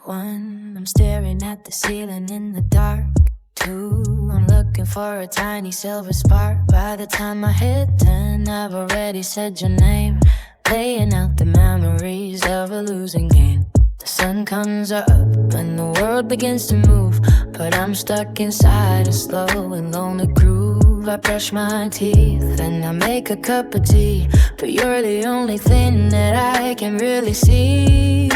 One, I'm staring at the ceiling in the dark. Two, I'm looking for a tiny silver spark. By the time I hit 10, I've already said your name, playing out the memories of a losing game. The sun comes up and the world begins to move, but I'm stuck inside a slow and lonely groove. I brush my teeth and I make a cup of tea, but you're the only thing that I can really see.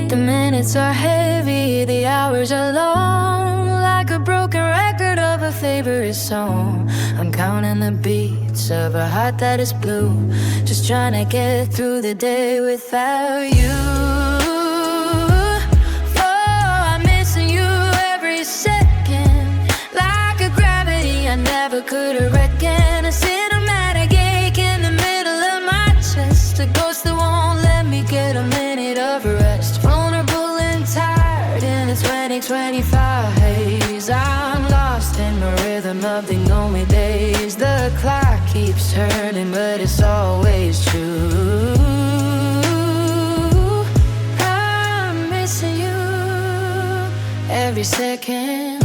The minutes are heavy, the hours are long, like a broken record of a favorite song. I'm counting the beats of a heart that is blue, just trying to get through the day without you. Oh, I'm missing you every second, like a gravity I never could have reckoned. A cinematic ache in the middle of my chest, a ghost that won't let me get a minute of rest. Vulnerable and tired in the 2025 haze, I'm lost in the rhythm of the lonely days. The clock keeps turning, but it's always true. I'm missing you every second.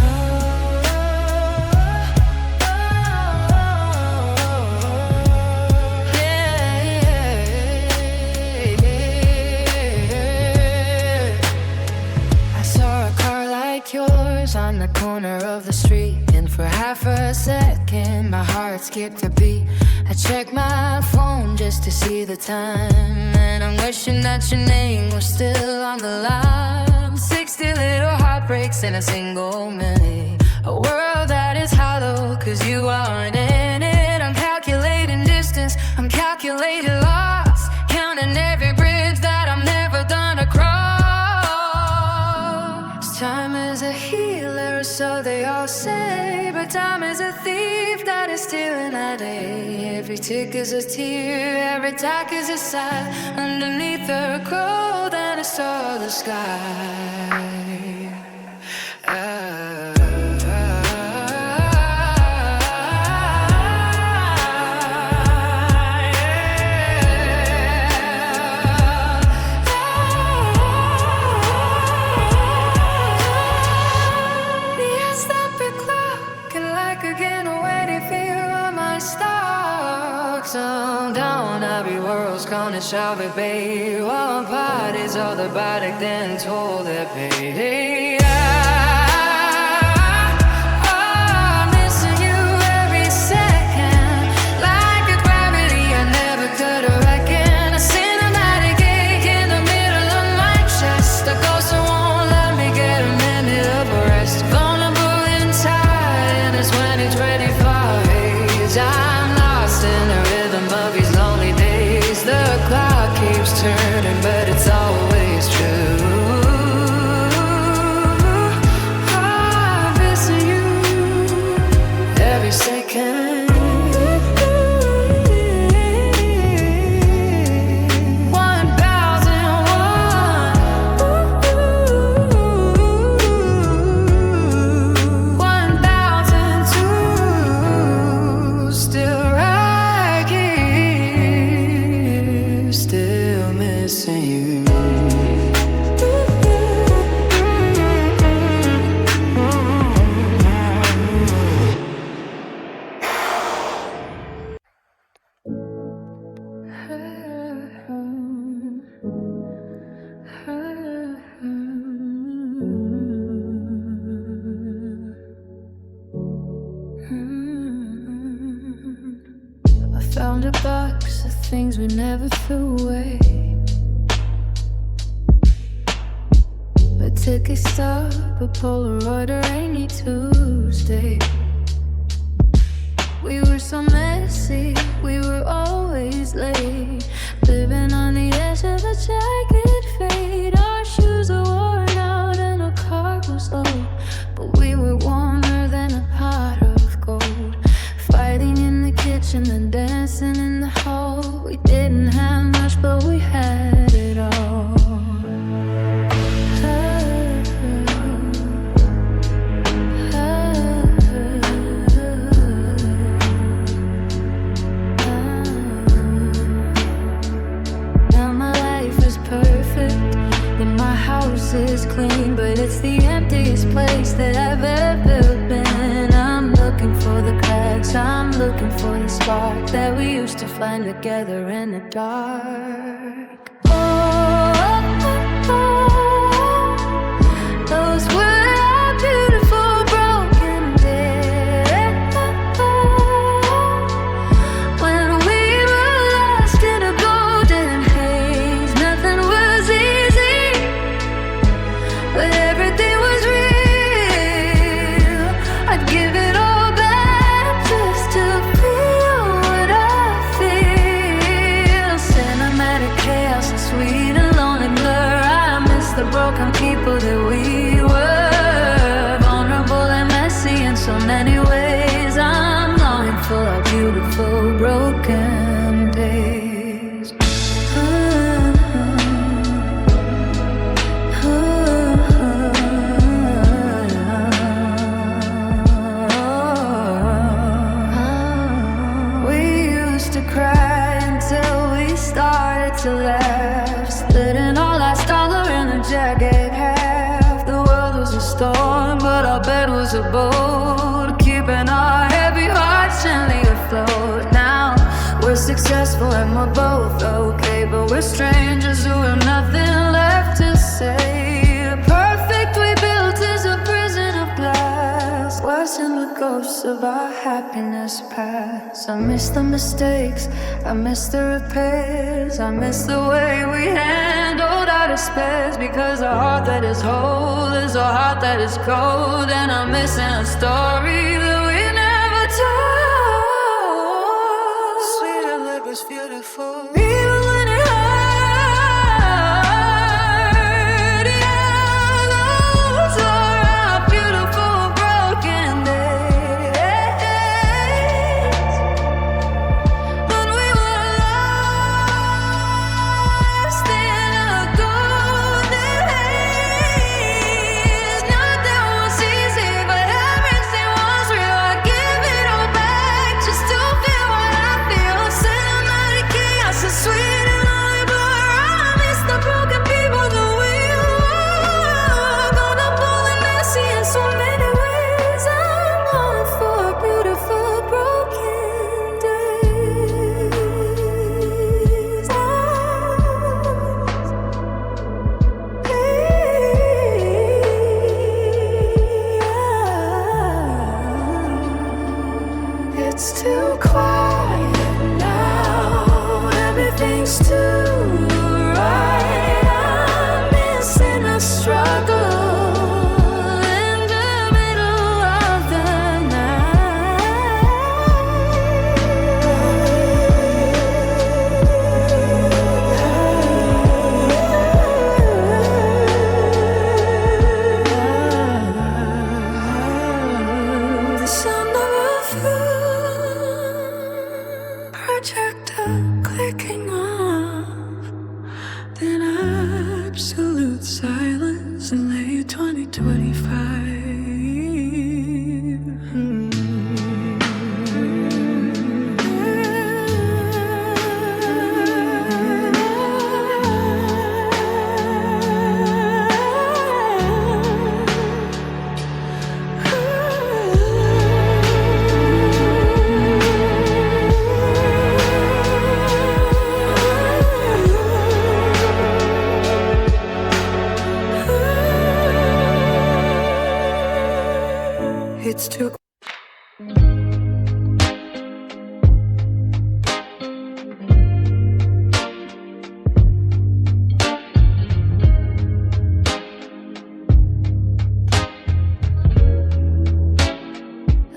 Yours on the corner of the street, and for half a second my heart skipped a beat. I checked my phone just to see the time, and I'm wishing that your name was still on the line. 60 little heartbreaks in a single minute, a world that is hollow cause you aren't in it. I'm calculating distance, I'm calculating loss, counting every bridge that I'm never gonna cross. Time is a healer, so they all say, but time is a thief that is stealing our day. Every tick is a tear, every talk is a sigh, underneath the cold and a starless sky. Gonna shove it, babe. One party's all the body then told their payday. I'm missing you every second, like a gravity I never could have reckoned. A cinematic ache in the middle of my chest, a ghost that won't let me get a minute of rest. Vulnerable and tired in this 2025 haze, I'm lost in the rhythm of these lonely days. The clock keeps turning, but it's always true. I'm missing you every second. 1001, 1002, still right here, still missing you. I found a box of things we never threw away, but took a stop, a Polaroid, a rainy Tuesday. We were so messy, we were always late, living on the edge of a jagged fade. Our shoes were worn out and our car was low, but we were warmer than a pot of gold. Fighting in the kitchen and dancing in the hall. We didn't have much, but we had it all. house is clean, but it's the emptiest place that I've ever been. I'm looking for the cracks, I'm looking for the spark that we used to find together in the dark. Those were our beautiful broken days, when we were lost in a golden haze. Nothing was easy, but everything was real. I'd give it all back just to feel what I feel. Cinematic chaos and sweet and lonely blur. I miss the broken people that we were, vulnerable and messy in so many ways. I'm longing for our beautiful broken days. We used to cry until we started to laugh, splitting our last dollar in a jagged half. The world was a storm, but our bed was a boat, keeping our heavy hearts gently afloat. Now we're successful and we're both okay, but we're strangers who have nothing left to say. The perfect we built is a prison of glass, watching the ghosts of our happiness pass. I miss the mistakes, I miss the repairs, I miss the way we handled our despairs. Because a heart that is whole is a heart that is cold, and I'm missing a story that we never told. Sweet and light was beautiful, even when it hurt. Yeah, those are our beautiful broken days, when we were lost in a golden haze. Nothing was easy, but everything was real. I give it all back just to feel what I feel. Cinematic chaos is sweet and lonely blur. I miss the broken people that we were, vulnerable and messy in so many ways. I'm longing for a beautiful broken days. It's too quiet now, everything's too right. I'm missing a struggle in the middle of the night. The sound of a phone projector clicking off, then absolute silence in late 2025. It's too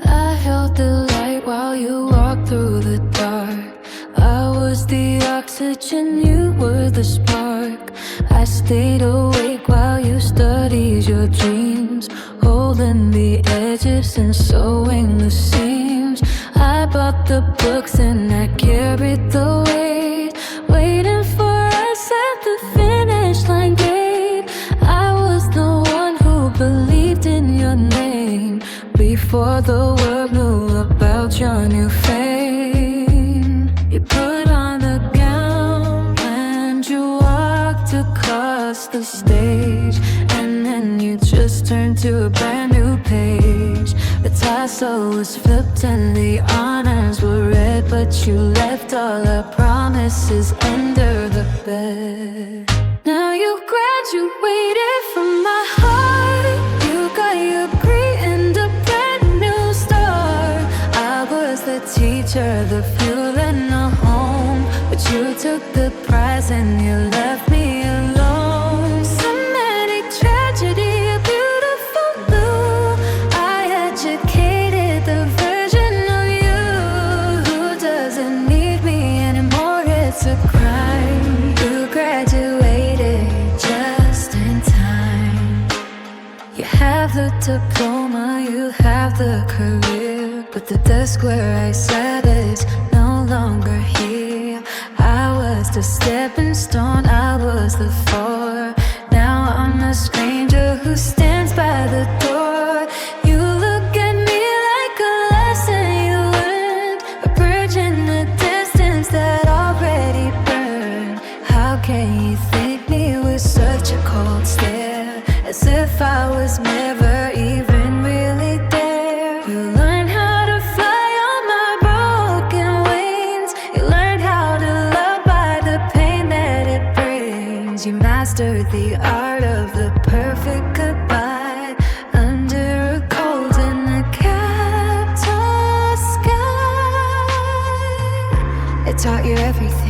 I held the light while you walked through the dark. I was the oxygen, you were the spark. I stayed awake while you studied your dreams, holding the edges and sewing the seams. I bought the books and I carried the weight, waiting for us at the finish line gate. I was the one who believed in your name before the world knew about your new fame. You put on the gown and you walked across the stage. to a brand new page. The title was flipped and the honors were read, but you left all our promises under the bed. Now you graduated from my heart. You got your degree and a brand new start. I was the teacher, the fuel and the home, but you took the prize and you left me alone. Somatic tragedy, a beautiful blue. I educated the version of you who doesn't need me anymore. It's a crime. You graduated just in time. You have the diploma, you have the career, but the desk where I sat is no longer here. I was the stepping stone, I was the floor. Now I'm a stranger who stands by the door. You look at me like a lesson you learned, a bridge in the distance that already burned. How can you think me with such a cold stare, as if I was never even really there? You learned how to fly on my broken wings. You learned how to love by the pain that it brings. You mastered the art of the perfect goodbye under a cold and a capital sky. It taught you everything.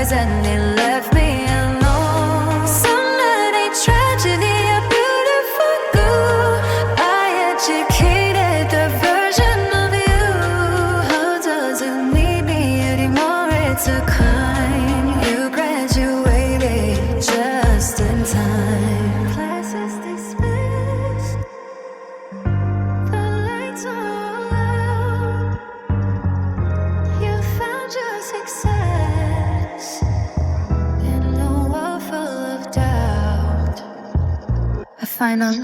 And they left me alone. Somatic tragedy, a beautiful glue. I educated the version of you who doesn't need me anymore. It's a crime. You graduated just in time. Class is dismissed. The lights are all out. You found your success. Final.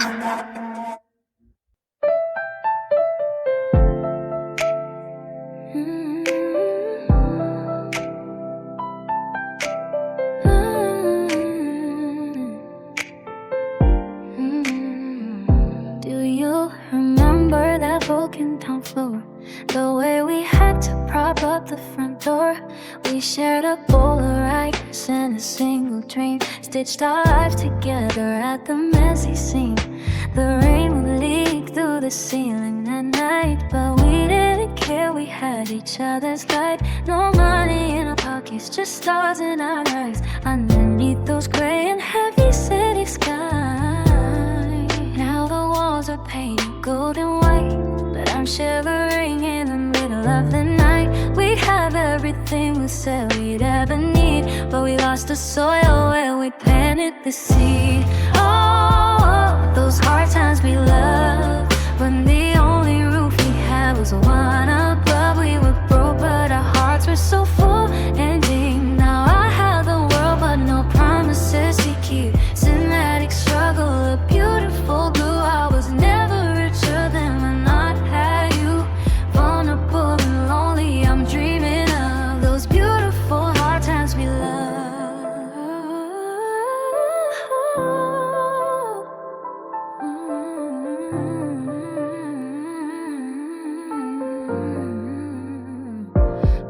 Do you remember that broken down floor? The way we had to prop up the front door. We shared a bowl of rice and a single dream, stitched our life together at the messy seam. The rain would leak through the ceiling at night, but we didn't care, we had each other's light. No money in our pockets, just stars in our eyes, underneath those gray and heavy city skies. Now the walls are painted gold and white, but I'm shivering in the middle of the night. We have everything we said we'd ever need, but we lost the soil where we planted the seed. Oh, those hard times we loved, when the only roof we had was one above. We were broke, but our hearts were so full and deep. Now I have the world, but no promises to keep. Cinematic struggle, a beautiful glue. I was never richer than when I had you. Vulnerable and lonely, I'm dreaming of those beautiful hard times we love.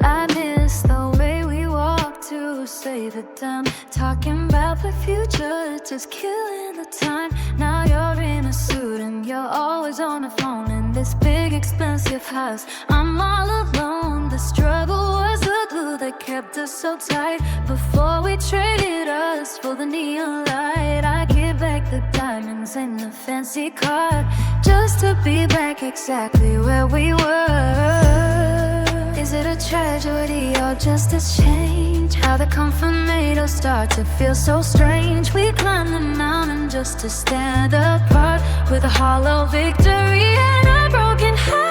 I miss the way we walked to save the time, talking about the future, just killing the time. Now you're in a suit and you're always on the phone in this big expensive house. I'm all alone. The struggle was the glue that kept us so tight. Before we traded us for the neon light, I give back the diamonds and the fancy car, just to be back exactly where we were. Is it a tragedy or just a change? How the comfort made us start to feel so strange. We climbed the mountain just to stand apart, with a hollow victory and a broken heart.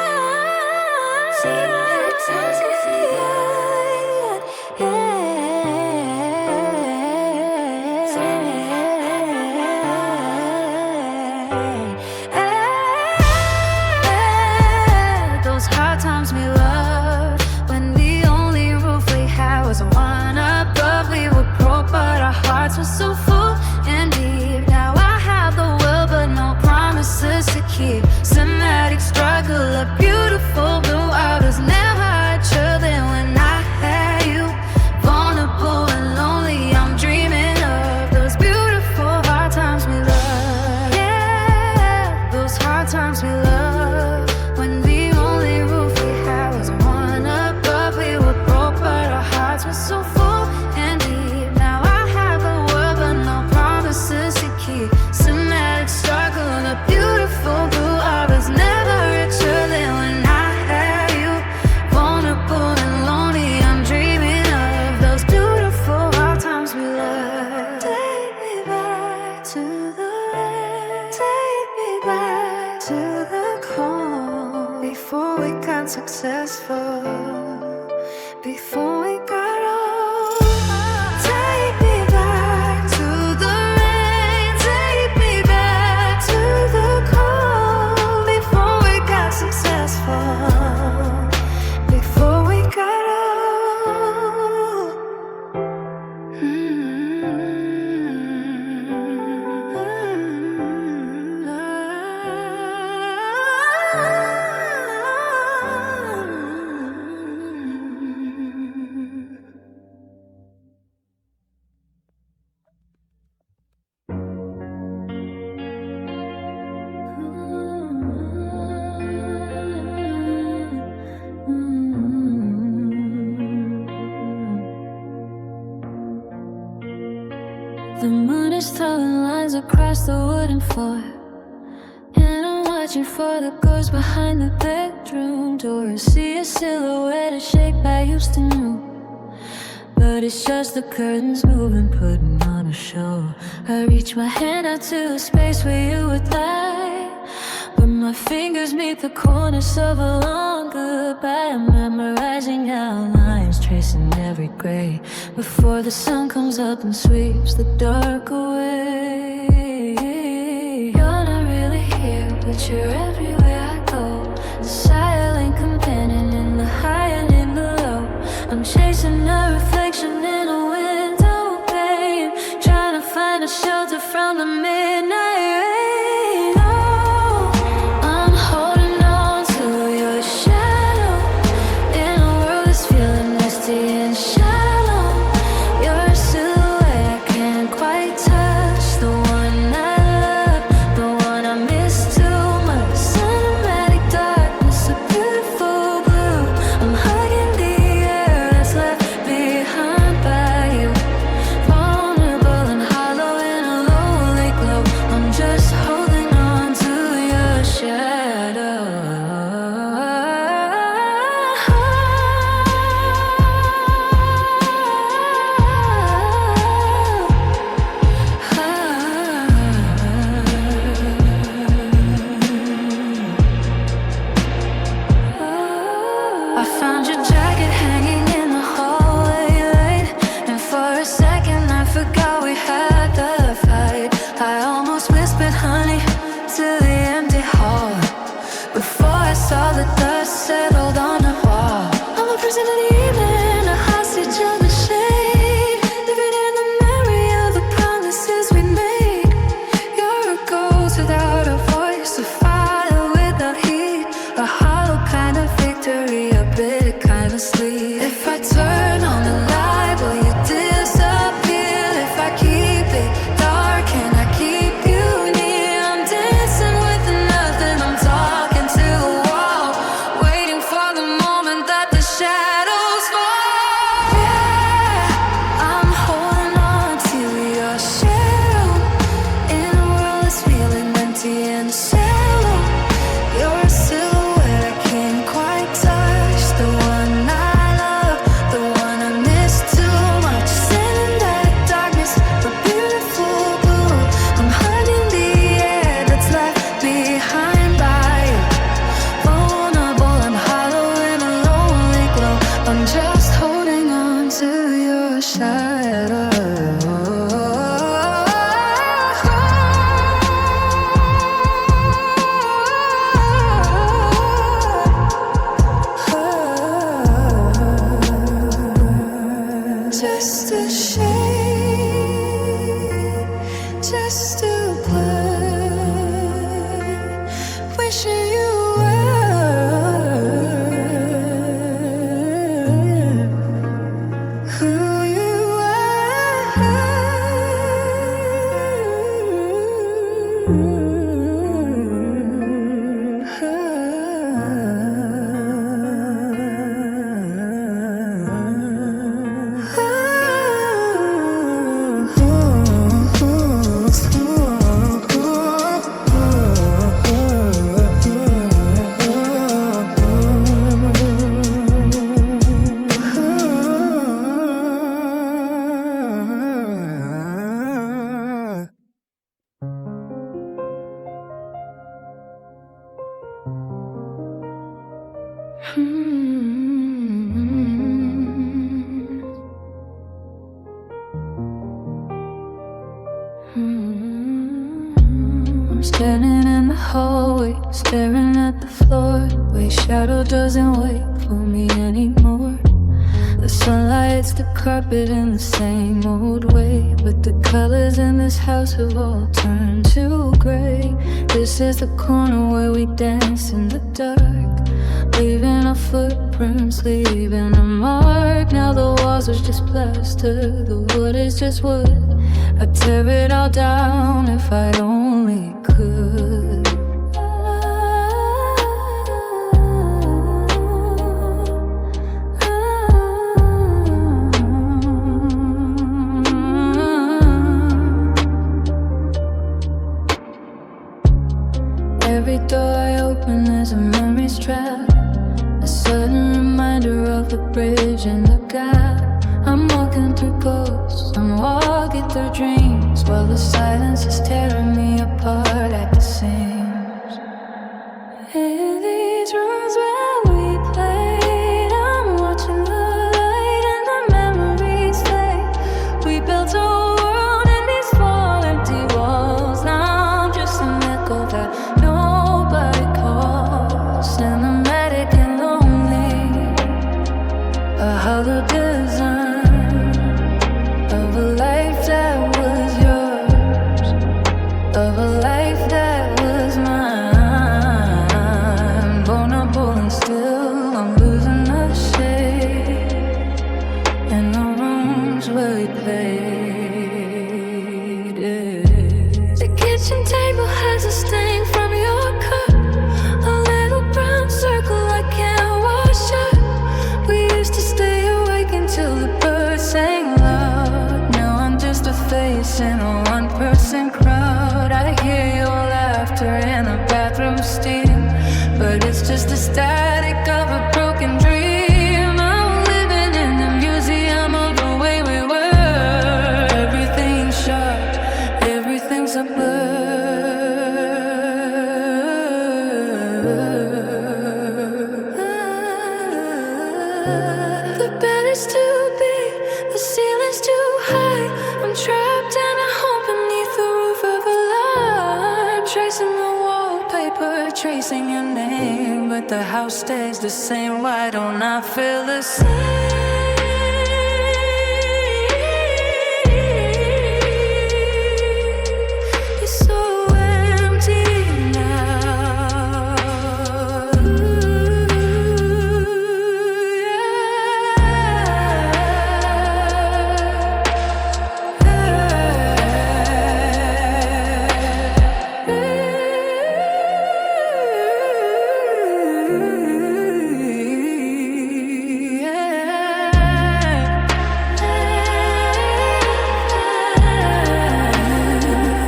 successful before we got old. Take me back to the rain, take me back to the cold. Before we got successful, before we got old. The moon is throwing lines across the wooden floor, and I'm watching for the ghost behind the bedroom door. I see a silhouette, a shape I used to know, but it's just the curtains moving, putting on a show. I reach my hand out to a space where you would lie, but my fingers meet the corners of a long goodbye. I'm memorizing outlines, tracing every gray, before the sun comes up and sweeps the dark away. You're not really here, but you're everywhere I go, the silent companion in the high and in the low. I'm chasing a reflection in a window pane, trying to find a shelter from the midnight rain. Oh, I'm holding on to your shadow in a world that's feeling misty and shallow. You're a silhouette I can't quite touch, the one I love, the one I miss too much. Cinematic darkness, a beautiful blue. I'm hugging the air that's left behind by you, vulnerable and hollow in a lonely glow. I'm just holding on to your shadow. I found your jacket hanging in the hallway late, and for a second I forgot we had the fight. I almost whispered honey to the empty hall, before I saw the dust settled on the wall. I'm a prisoner of the evening, a hostage of the shade, living in the memory of the promises we made. You're a ghost without a voice, a fire without heat, a hollow kind of victory, a bitter kind of sleep. I'm standing in the hallway, staring at the floor. Wait, shadow doesn't wait for me anymore. The sunlight hits the carpet in the same old way, but the colors in this house have all turned to gray. This is the corner where we dance in the dark, leaving our footprints, leaving a mark. Now the walls are just plaster, the wood is just wood. I'd tear it all down if I only could. Every door I open is a memory's trap, a sudden reminder of the bridge and the gap. I'm walking through ghosts, I'm walking through dreams, while the silence is tearing me apart at the seams. In these rooms where we played, I'm watching the light and the memories fade. We built a world in these four empty walls. Now I'm just an echo that nobody calls. Cinematic and lonely, a hollow design of a life that was yours, of a life that was mine. Vulnerable and still I'm losing the shade in the rooms where we played it. The kitchen table has a stain from your cup, a little brown circle I can't wash up. We used to stay awake until the birds sang loud. Now I'm just a face in a one-person crowd. I hear your laughter in the bathroom steam, but it's just the static of a broken dream. I'm living in the museum of the way we were. Everything's sharp, everything's a blur. The bed is too big, the ceiling's too high. I'm trapped in a home beneath the roof of a lie. Tracing the wallpaper, tracing your name, but the house stays the same. Why don't I feel the same? It's so empty now.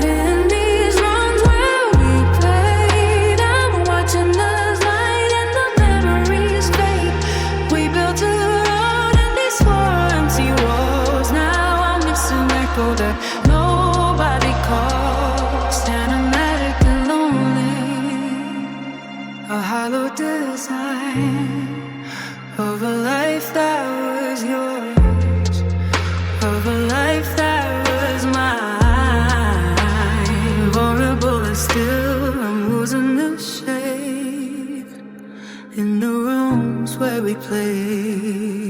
In these rooms where we played, I'm watching the light and the memories fade. We built a road in these four empty walls. Now I'm missing echo that nobody calls. Cinematic and lonely, a hollow design of a life that was yours, of a life that was mine. Vulnerable and still I'm losing the shade in the rooms where we played.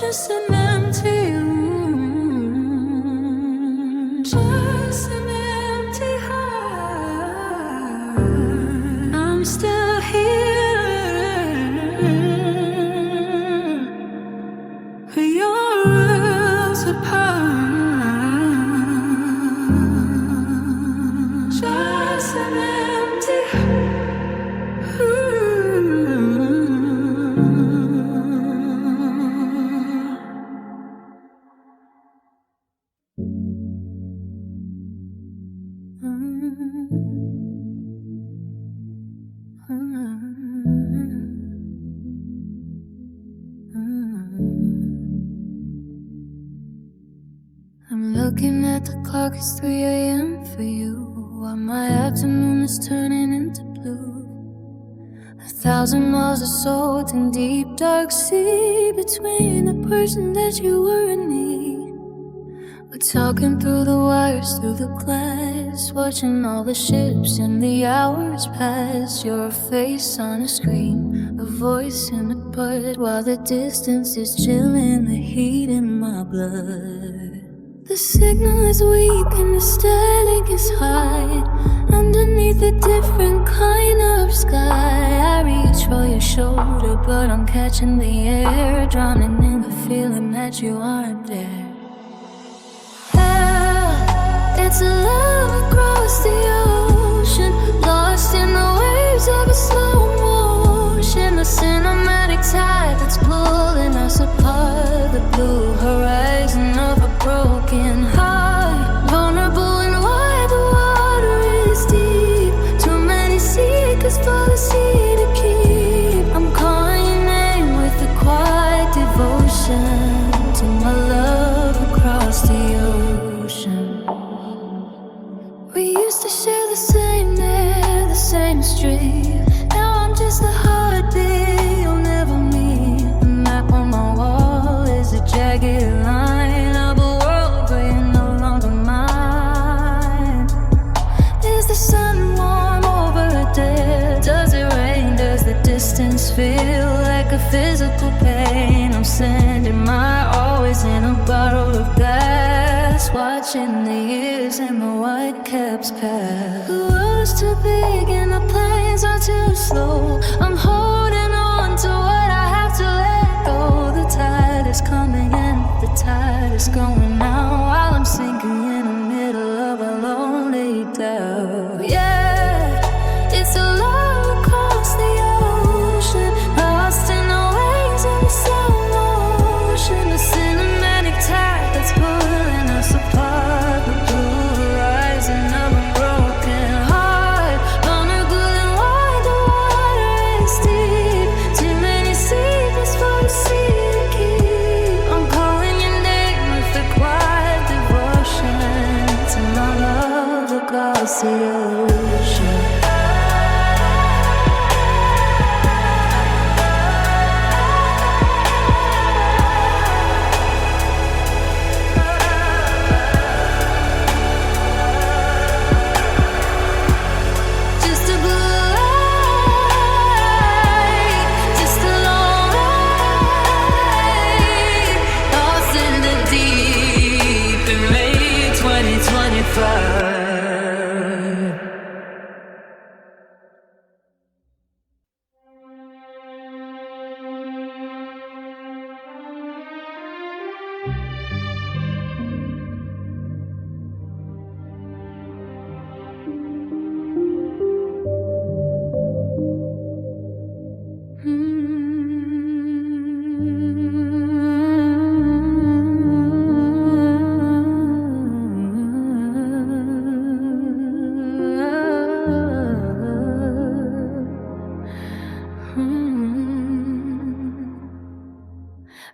Just an empty room, just an empty heart. I'm still here, your worlds apart. Just an empty I'm looking at the clock, it's 3 a.m. for you. While my afternoon is turning into blue, 1,000 miles of salt and deep dark sea between the person that you were and me. We're talking through the wires, through the glass, watching all the ships and the hours pass. Your face on a screen, a voice in a bud, while the distance is chilling the heat in my blood. The signal is weak and the static is high underneath a different kind of sky. I reach for your shoulder, but I'm catching the air, drowning in the feeling that you aren't there. It's a love across the ocean, lost in the waves of a slow motion. A cinematic tide that's pulling us apart, the blue horizon of a broken heart. Vulnerable and wide, the water is deep. Too many seekers for the sea to keep. I'm calling your name with a quiet devotion to my love across the ocean. We used to share the same air, the same street. Now I'm just a heartbeat you'll never meet. The map on my wall is a jagged line of a world where you're no longer mine. Is the sun warm over there? Does it rain? Does the distance feel like a physical pain? I'm sending my always in a bottle of glass, watching the years and the white caps pass. The world's too big and the planes are too slow. I'm holding on to what I have to let go. The tide is coming and the tide is going out, while I'm sinking in the middle of a lonely dove. Yeah, it's a love across the ocean, lost in the waves of slow motion. A cinematic tide that's pulling us apart, the blue horizon of a broken heart. Vulnerable and wide, the water is deep. Too many secrets for the sea to keep. I'm calling your name with a quiet devotion to my love across the ocean. Just a blue light, just a long ride, lost in the deep in May 2025.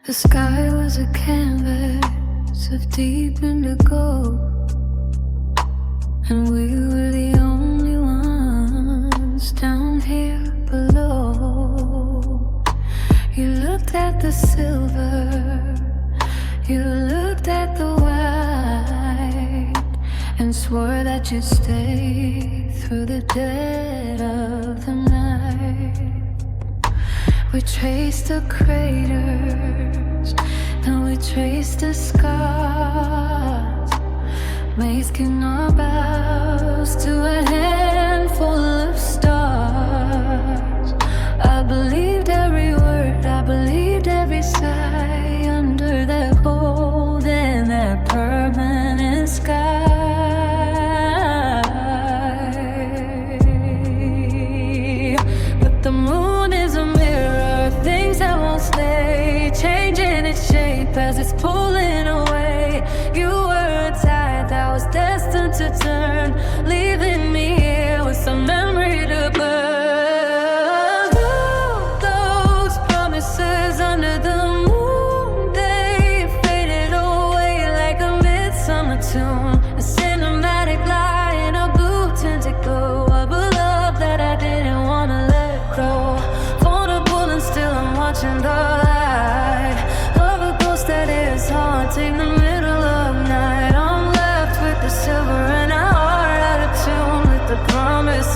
The sky was a canvas of deep indigo, and we were the only ones down here below. You looked at the silver, you looked at the white, and swore that you'd stay through the dead of the night. We traced the craters and we traced the scars, making our bows to a handful of stars. I believed every word, I believed every sigh, under that cold and that permanent sky. But the moon is a mirror, things that won't stay, changing its shape as it's pulling away. You were a tide that was destined to turn, leaving me here with some memory to burn. All those promises under the moon, they faded away like a midsummer tune, a cinematic lie in a blue tint.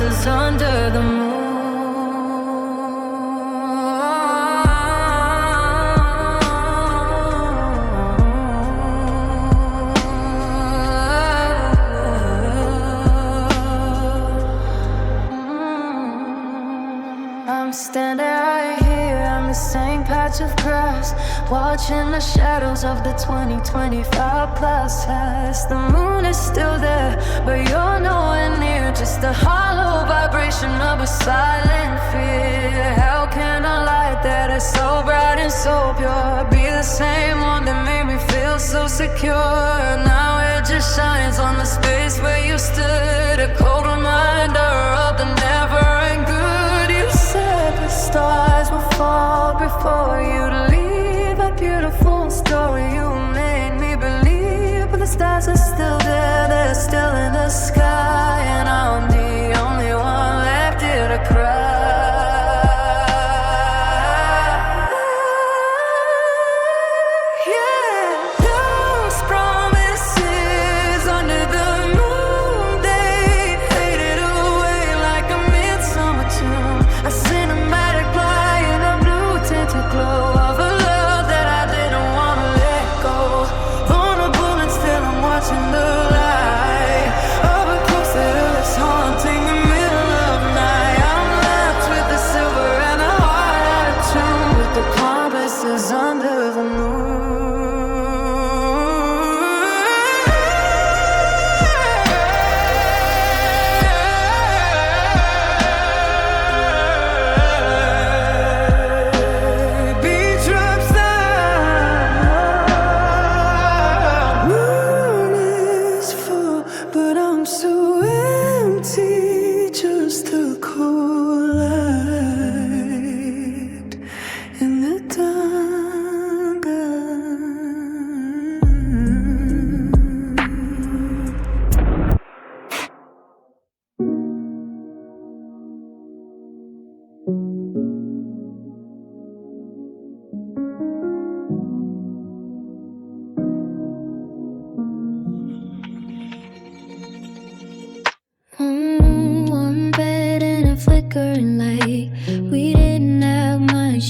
promises under the moon. I'm standing right here on the same patch of grass, watching the shadows of the 2025 plus past. The moon is still there, but you're nowhere near, just a hollow vibration of a silent fear. How can a light that is so bright and so pure be the same one that made me feel so secure? Now it just shines on the space where you stood, a cold reminder of the never-end good. You said the stars will fall before you'd leave. A beautiful story you made me believe, but the stars are still there, they're still in the sky, and I'm the only one left here to cry.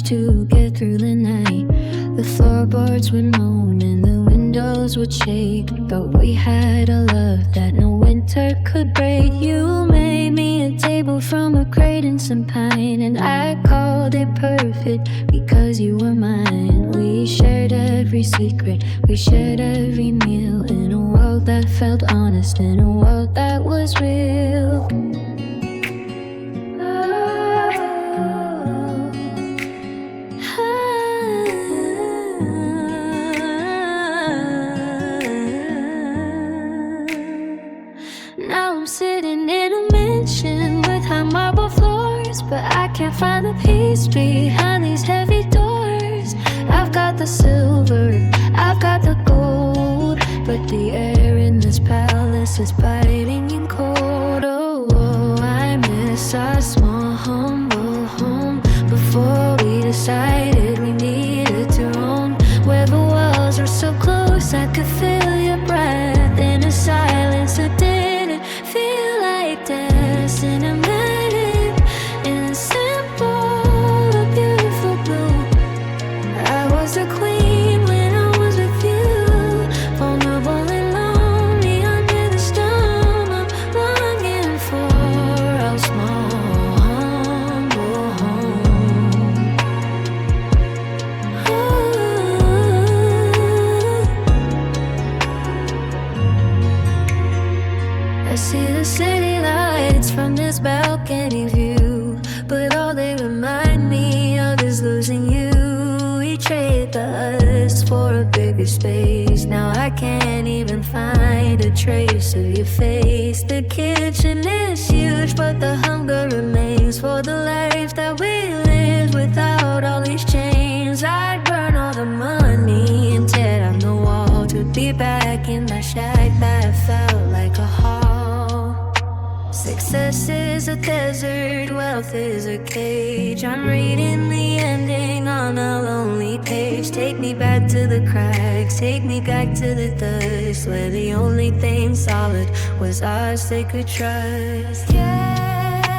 To get through the night, the floorboards would moan and the windows would shake, but we had a love that no winter could break. You made me a table from a crate and some pine, and I called it perfect because you were mine. We shared every secret, we shared every meal, in a world that felt honest, in a world that was real. But I can't find the peace behind these heavy doors. I've got the silver, I've got the gold, but the air in this palace is biting and cold. Oh, oh, I miss our small humble home before we decided we needed to roam, where the walls were so close I could feel your breath in a silence that didn't feel like dancing. A queen when I was with you, vulnerable and lonely under the storm. I'm longing for our small humble home. I see the city lights from this balcony view, but all they remind me of is losing you. Trade the us for a bigger space. Now I can't even find a trace of your face. The kitchen is huge, but the hunger remains for the life that we lived without all these chains. I'd burn all the money and tear down the wall to be back in my shack that felt like a hall. Success is a desert, wealth is a cage. I'm reading the ending on a lonely page. Take me back to the cracks, take me back to the dust, where the only thing solid was our sacred trust. Yeah.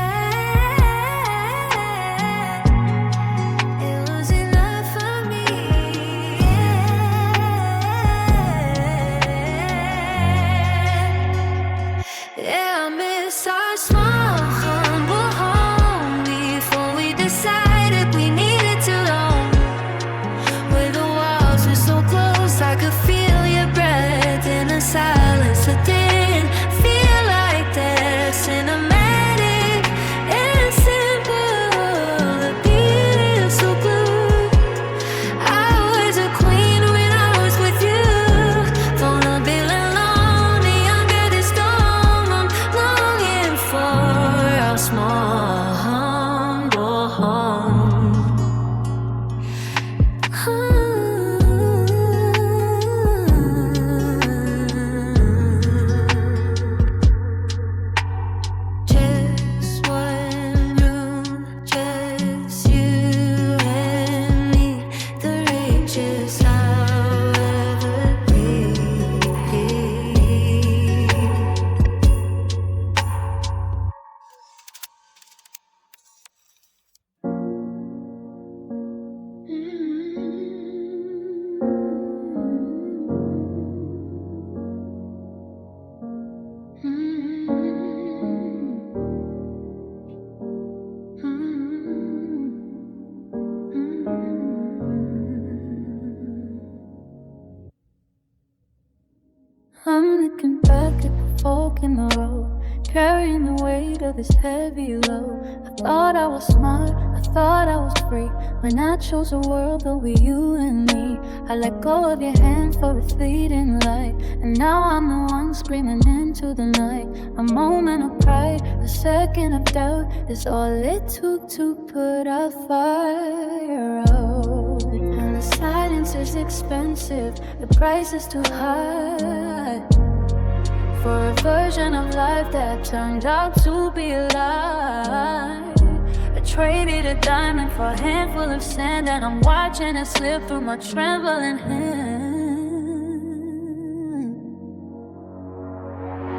of this heavy load. I thought I was smart, I thought I was free, when I chose a world over you and me. I let go of your hand for a fleeting light, and now I'm the one screaming into the night. A moment of pride, a second of doubt, is all it took to put a fire out. And the silence is expensive, the price is too high for a version of life that turned out to be a lie. I traded a diamond for a handful of sand, and I'm watching it slip through my trembling hand.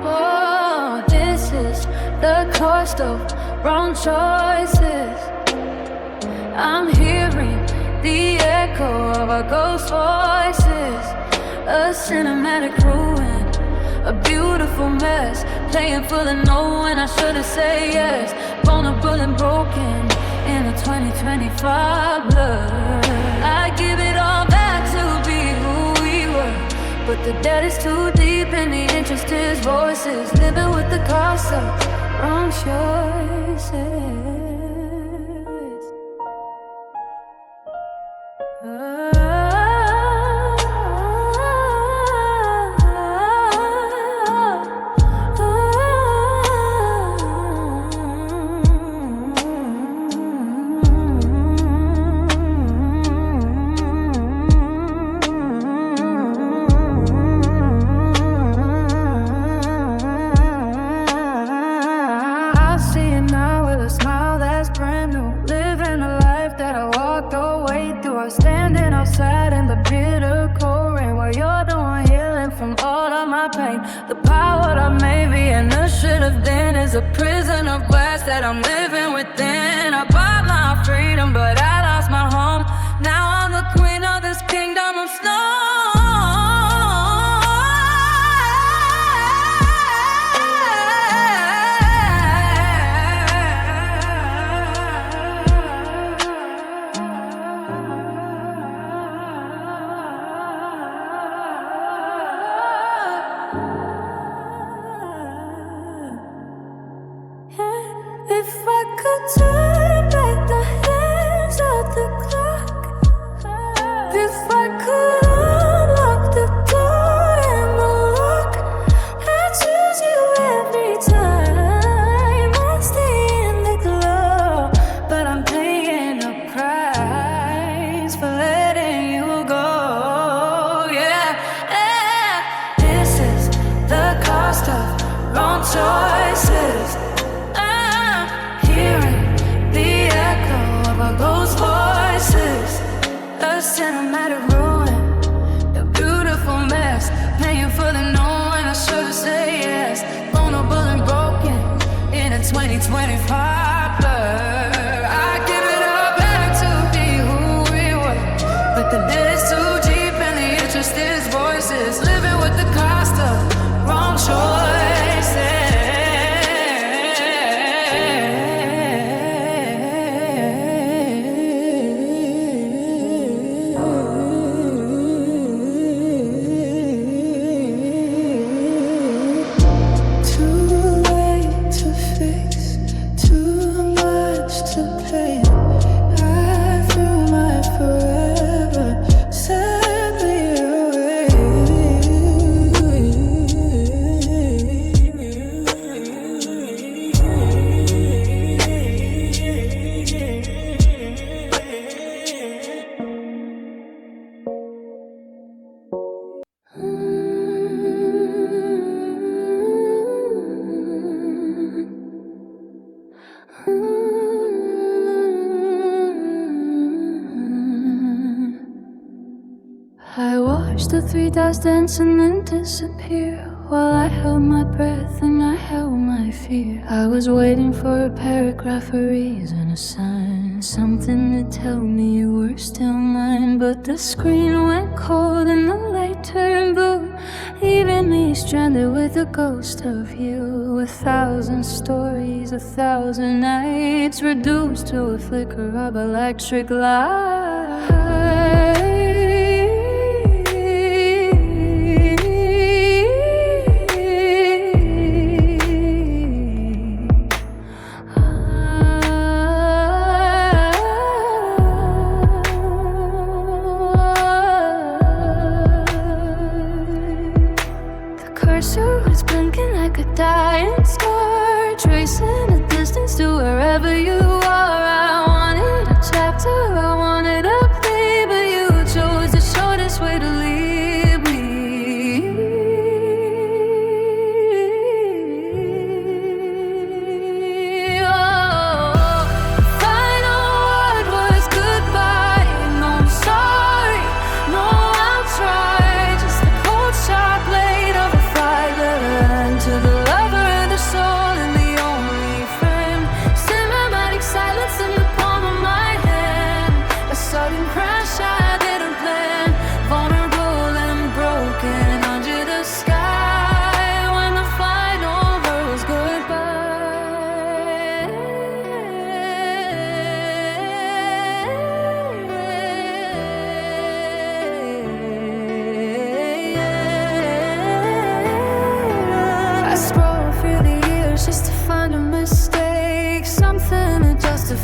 Oh, this is the cost of wrong choices. I'm hearing the echo of our ghost voices, a cinematic ruin, a beautiful mess, playing for the no when I should've said yes. Vulnerable and broken in a 2025 blur. I give it all back to be who we were, but the debt is too deep and the interest is voices, living with the cost of wrong choices. The power that maybe and the should have been is a prison of glass that I'm living within. I bought my freedom, but I lost my home. Now I'm the queen of this kingdom of snow. Turn back the hands of the clock. If I could unlock the door and the lock, I'd choose you every time. I stay in the glow, but I'm paying a price for letting you go. Yeah, yeah. This is the cost of wrong choices. Those voices, a cinematic ruin, a beautiful mess, paying for the no when I should've said yes. Vulnerable and broken in a 2025 blur. I give it all back to be who we were, but the debt is too deep and the interest is voices, living with the cost of wrong choices. I watched the three dots dance and then disappear, while I held my breath and I held my fear. I was waiting for a paragraph, a reason, a sign, something to tell me you were still mine. But the screen went cold and the light turned blue, leaving me stranded with a ghost of you. 1,000 stories, 1,000 nights, reduced to a flicker of electric light.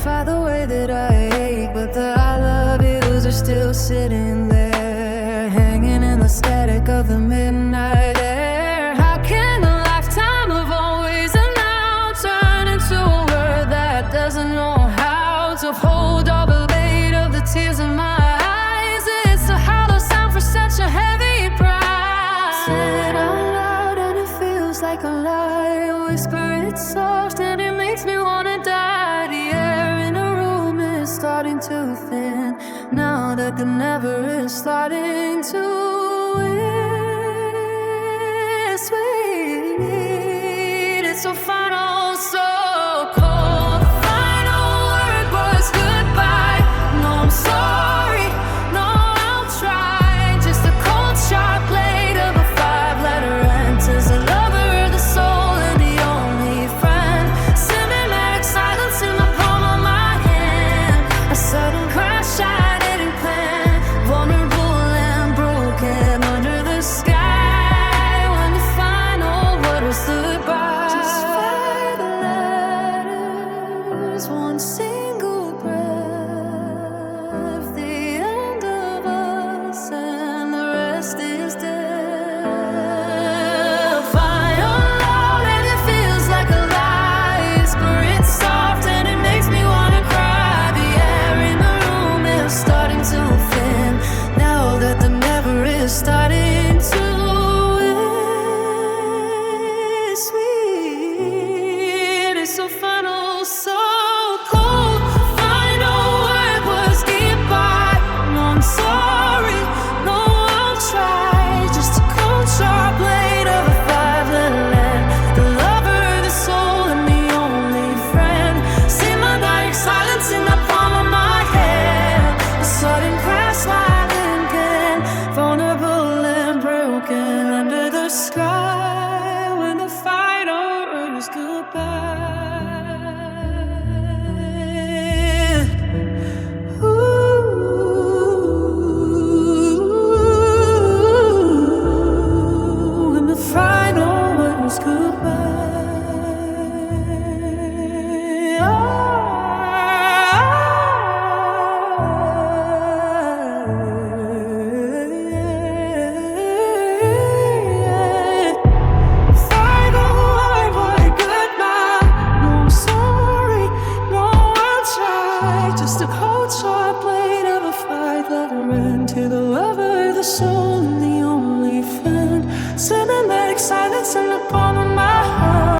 identify the way that I ache, but the I love yous are still sitting there, hanging in the static of the midnight air. How can a lifetime of always and now turn into a word that doesn't know how to hold all the weight of the tears in my eyes? It's a hollow sound for such a heavy price. Said out loud and it feels like a lie. Whisper it soft and it makes me wanna die. The air in the room is starting to thin, now that the never is starting to is sweet. It's so final, so cold. The final word was goodbye. No, I'm sorry, no, I'll try. Just a cold, sharp blade of a 5-letter end. Tis a lover, the soul, and the only friend. Cinematic silence in the palm of my hand. A sudden crash I didn't plan. Vulnerable and broken under the sky. When the final word was goodbye. Just 5 letters, one single breath. The end of us and the rest is death. Final loud and it feels like a lie. Whisper it soft and it makes me wanna cry. The air in the room is starting to thin, now that the never is starting to is sweet. It's so final, so cold. Final word was goodbye. No, I'm sorry, no, I'll try. Just a cold, sharp blade of a 5-letter end. The lover, the soul, and the only friend. See my dying silence in the palm of my hand. A sudden crash sliding again. Vulnerable and broken under the sky. When the final word was goodbye. Ooh, when the final word was goodbye. Final word was goodbye. No, I'm sorry, no, I'll try. Just a cold, sharp blade of a 5-letter end. To the lover, the soul, and the only friend. Cinematic silence in the palm of my heart.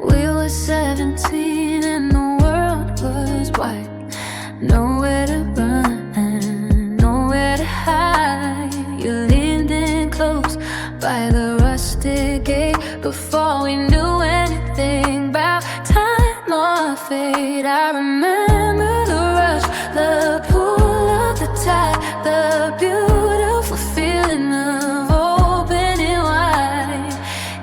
We were 17 and the world was white. Nowhere to run and nowhere to hide. You leaned in close by the rusted gate before we knew anything about time or fate. I remember the rush, the pull of the tide, the beautiful feeling of opening wide.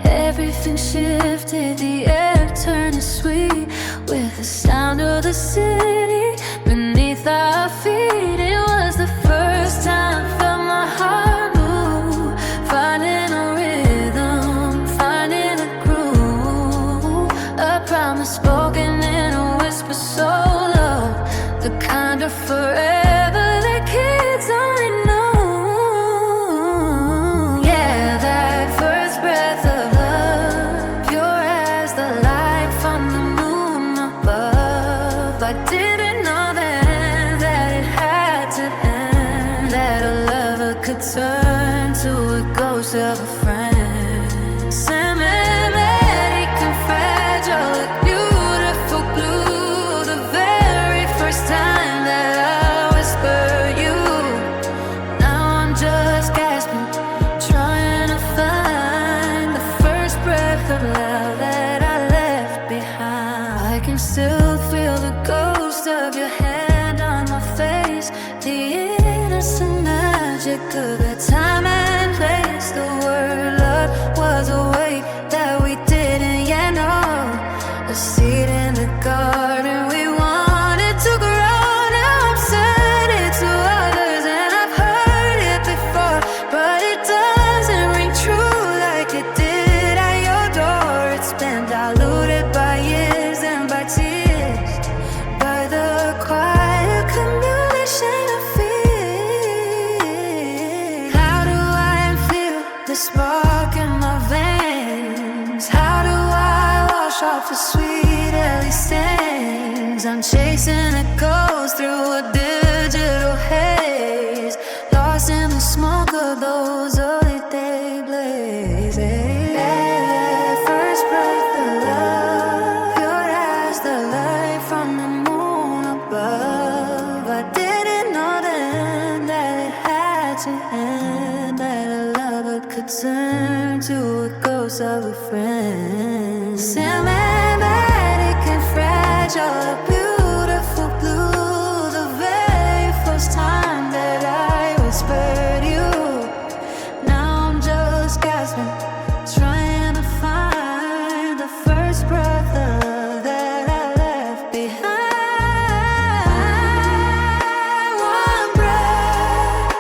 Everything shifted, the air turned sweet with the sound of the city beneath our feet. It was the first time I felt my heart move, finding a rhythm, finding a groove. A promise spoken in a whisper so low, the kind of forever that kids only know. Yeah, that first breath of love, pure as the light from the moon above. I didn't know then that it had to end, that a lover could turn to a ghost of a friend. Cinematic and fragile, like beautiful glue. The very first time that I whispered you. Now I'm just gasping, trying to find the first breath of love that I left behind. I can still feel the ghost of your hand on my face, the innocent magic of the time and place. The words spark in my veins. How do I wash off the sweet early stains? I'm chasing echoes through a digital haze, lost in the smoke of those early day blazes. First breath of love, pure as the light from the moon above. I didn't know then that it had to end, that a lover could turn to a ghost of a friend. Cinematic and fragile, beautiful blue. The very first time that I whispered you. Now I'm just gasping, trying to find the first breath that I left behind. One breath,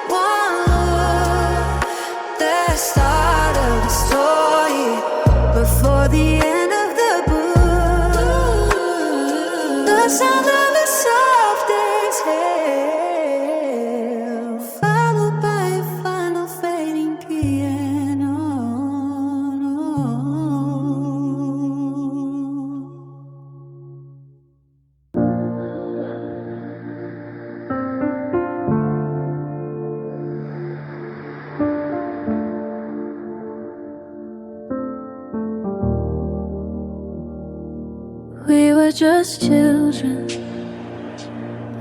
one look, the start of the story before the end of the book. The sound of the soft exhale, followed by a final fading piano. We were just children,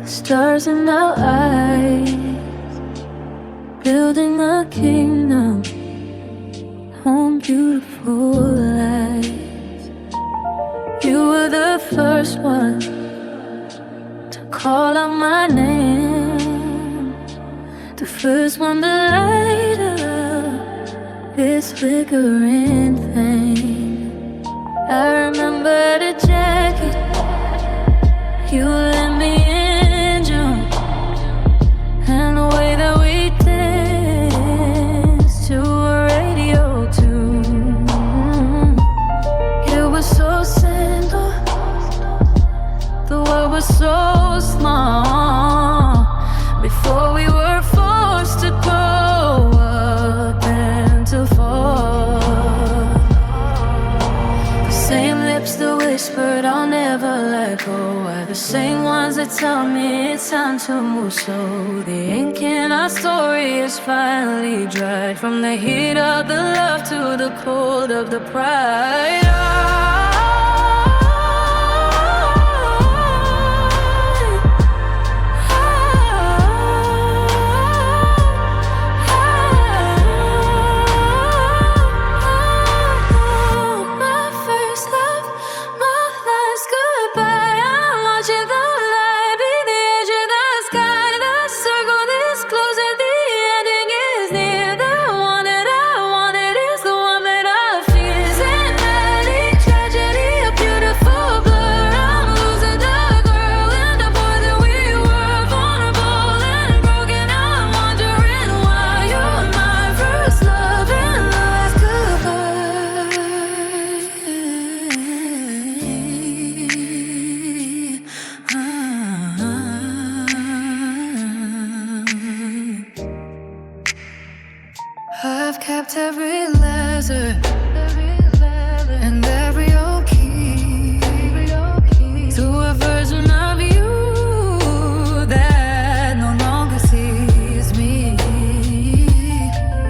stars in our eyes, building a kingdom on beautiful lies. You were the first one to call out my name, the first one to light up this flickering thing. I remember the jacket you let me in June, and the way that we danced to a radio tune. It was so simple, the world was so small, before we were forced to grow up and to fall. The same lips that whispered I'll never let go are the same ones that tell me it's time to move slow. The ink in our story is finally dried, from the heat of the love to the cold of the pride. My first love, my last goodbye. I'm watching the light be the edge of the sky. The circle this close and the ending is near. The one that I wanted is the one that I fear. Cinematic tragedy, a beautiful blur. I'm losing the girl and the boy that we were. Vulnerable and broken, I'm wondering why you're my first love and last goodbye. I've kept every letter and every old key to a version of you that no longer sees me.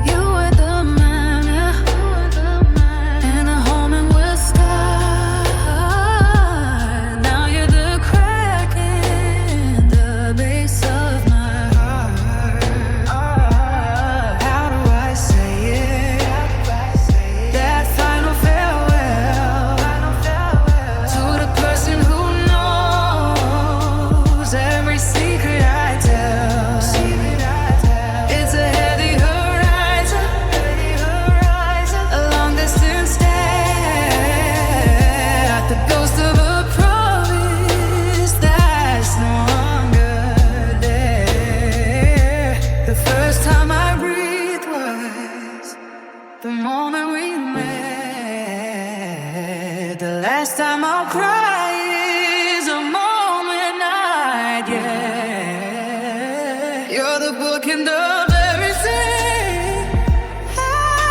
You were the manna and a home in the sky. Now you're the crack in the base of my heart. How do I say it? That final farewell to the person who knows every secret I tell. It's a heavy horizon, a long distance stare at the ghost of a promise that's no longer there. The first time I breathed was the moment we met. The last time I'll cry is a moment I get. You're the book and the very thing I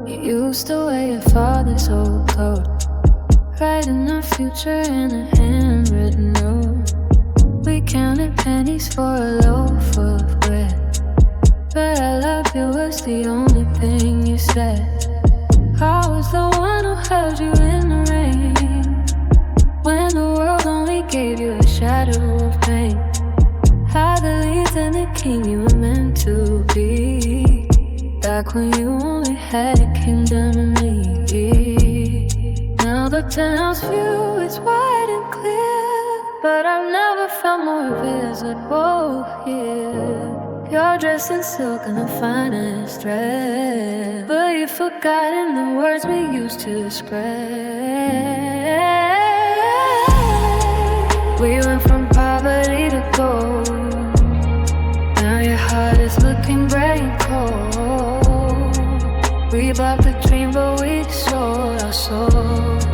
You used to wear your father's old coat, writing our future in a handwritten note. We counted pennies for a loaf of bread, but I love you was the only thing you said. I was the one who held you in the rain, when the world only gave you a shadow of pain. How the leads and the king you were meant to be, back when you only had a kingdom in me. Now the town's view is wide and clear, but I've never felt more visible here. You're dressed in silk and the finest thread, but you've forgotten the words we used to spread. We went from poverty to gold. Now your heart is looking bright and cold. We bought the dream but we sold our souls.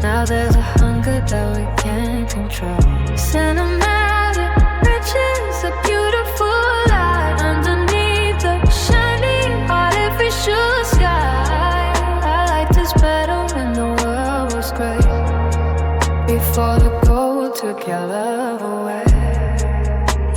Now there's a hunger that we can't control. Cinematic riches, a beautiful light underneath the shining artificial sky. I liked us better when the world was great, before the gold took your love away.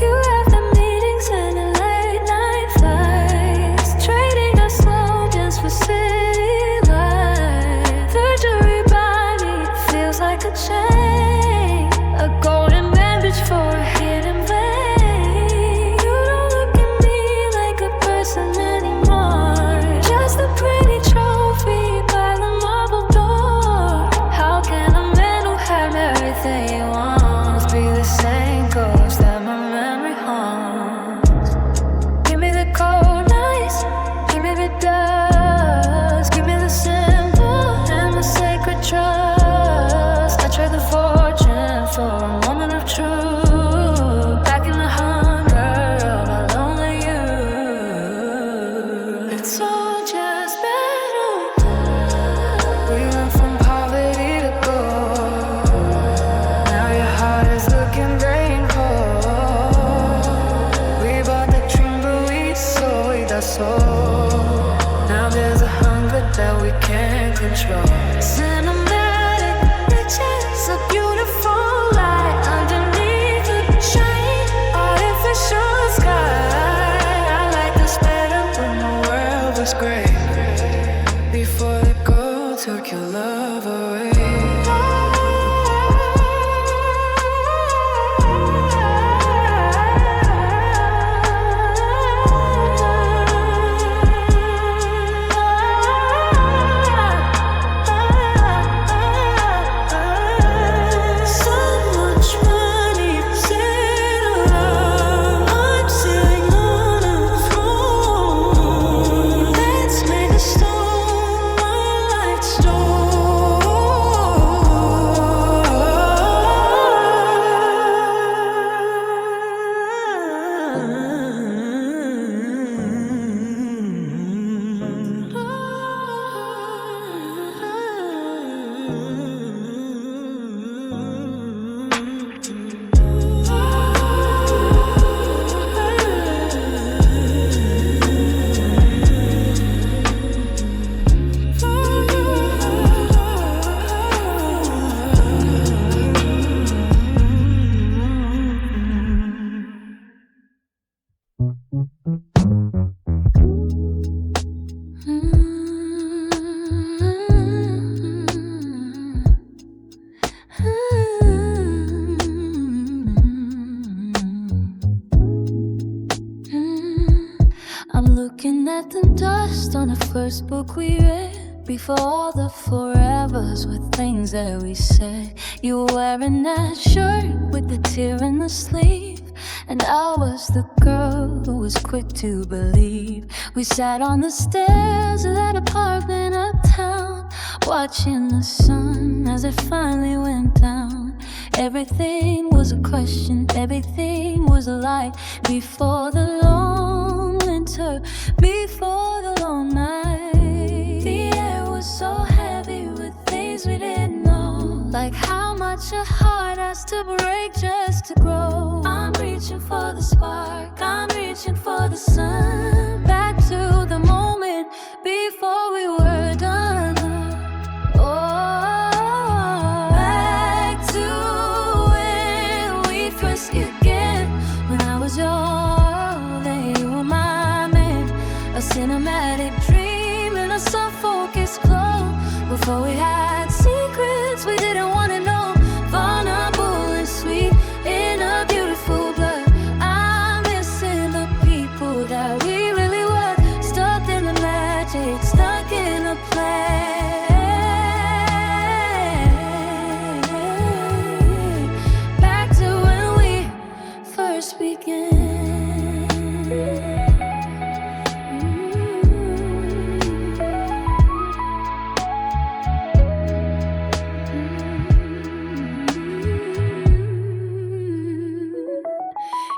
You have the meetings and the late night flights, trading our slogans for city life. The jury by me feels like a chain, a golden bandage for a hidden vein. You don't look at me like a person anymore, just a pretty trophy by the marble door. How can a man who had everything he wants be the same ghost that my memory haunts? Give me the cold nights, give me the dust, give me the simple and the sacred trust. I trade the fortune for a moment of truth, back in the hunger of a lonely youth. It's all just better. We went from poverty to gold. Now your heart is looking gray and cold. We bought the dream but we sold our soul. Now there's a hunger that we can't control. Cinematic riches, a beautiful light underneath the shiny artificial sky. I liked us better when the world was great, before the gold took your love away. So much money settled up, I'm sitting on a throne. Let's make a stone, my light I'm looking at the dust on the first book we read, before all the forevers were things that we said. You were wearing that shirt with the tear in the sleeve, and I was the girl who was quick to believe. We sat on the stairs of that apartment uptown, watching the sun as it finally went down. Everything was a question, everything was a lie, before the long winter, before the long night. The air was so heavy with things we didn't know, like how much a heart has to break just to grow. I'm reaching for the spark, I'm reaching for the sun, back to the moment before we were cinematic dream in a soft-focused glow. Before we had secrets we didn't want to know. Vulnerable and sweet in a beautiful blur. I'm missing the people that we really were. Stuck in the magic, stuck in a play. Back to when we first began.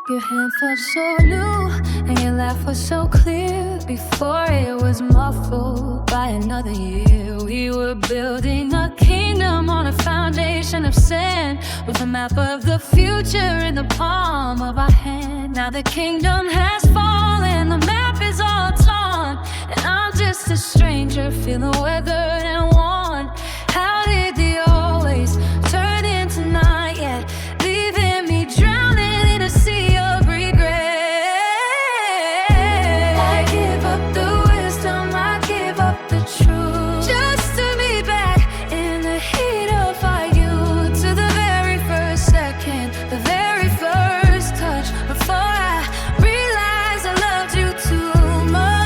Your hand felt so new, and your laugh was so clear. Before it was muffled by another year. We were building a kingdom on a foundation of sand, with a map of the future in the palm of our hand. Now the kingdom has fallen, the map is all torn, and I'm just a stranger feeling weathered and worn. How did the always turn into not yet, leaving me drowning in a sea of regret? I give up the wisdom, I give up the truth, just to be back in the heat of our youth. To the very first second, the very first touch, before I realized I loved you too much.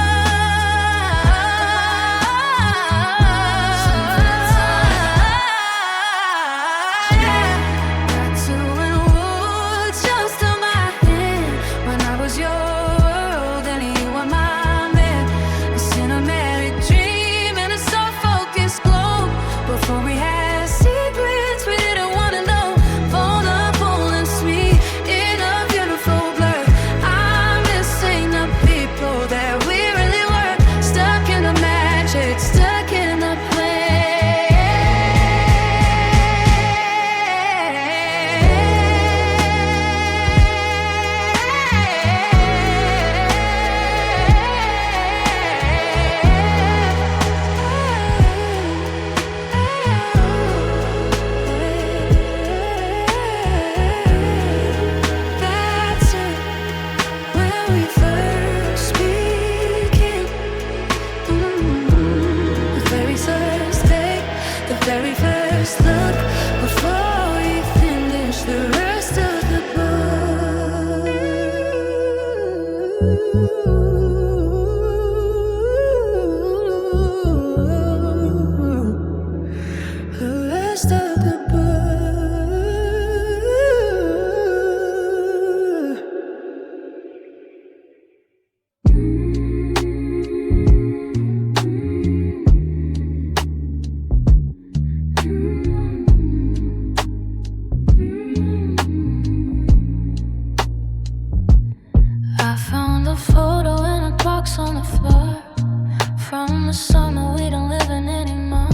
Got to and would just to my hand when I was your world and you were my man. A cinematic dream in a soft-focused glow. Before we had secrets we didn't want to know. Vulnerable and sweet in a beautiful blur. I'm missing the people that we really were. Stuck in the magic, stuck in the play. That's it, when we first began. The very first day, the very first look, before we finish the rest of the book. The rest of the book. I found a photo in a box on the floor from the summer we don't live in anymore.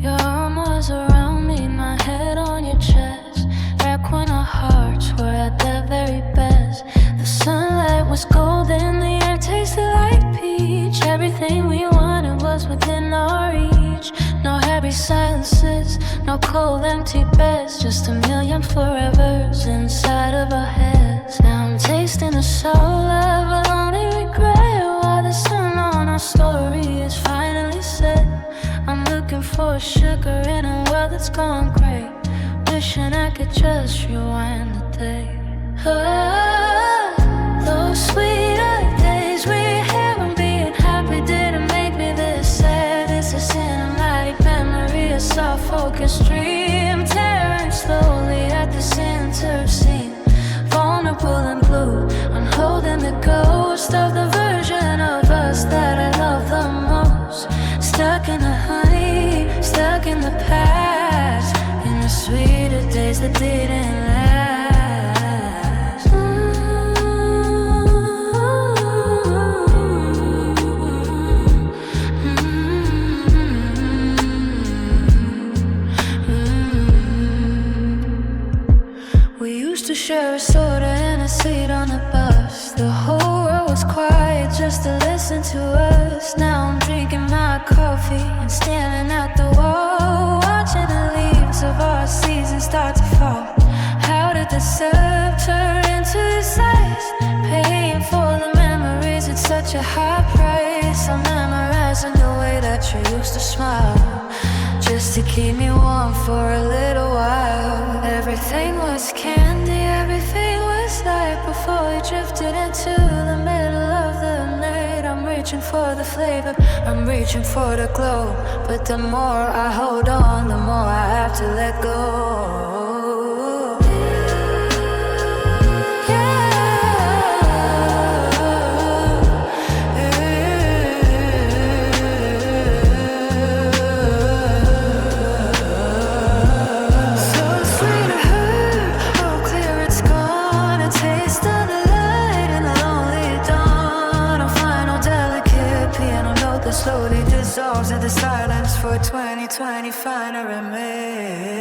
Your arm was around me, my head on your chest. Back when our hearts were at their very best. The sunlight was golden, the air tasted like peach. Everything we wanted was within our reach. No heavy silences, no cold empty beds, just a million forevers inside of our heads. Now I'm tasting the soul of a lonely regret, while the sun on our story is finally set. I'm looking for sugar in a world that's gone gray, wishing I could just rewind the day. Those sweeter days we had when being happy didn't make me this sad. It's a cinematic memory, a soft-focused dream, tearing slowly at the center scene. Vulnerable and blue, I'm holding the ghost of the version of us that I love the most. Stuck in the honey, stuck in the past, in the sweeter days that didn't last. We used to share a soda and a seat on the bus. The whole world was quiet just to listen to us. Now I'm drinking my coffee and staring at the wall, watching the leaves of our season start to fall. How did the surf turn into this ice? Paying for the memories, it's such at your high price. I'm memorizing the way that you used to smile, just to keep me warm for a little while. Everything was candy, everything was light before we drifted into the middle of the night. I'm reaching for the flavor, I'm reaching for the glow, but the more I hold on, the more I have to let go. Slowly dissolves in the silence for 2020 finer and me.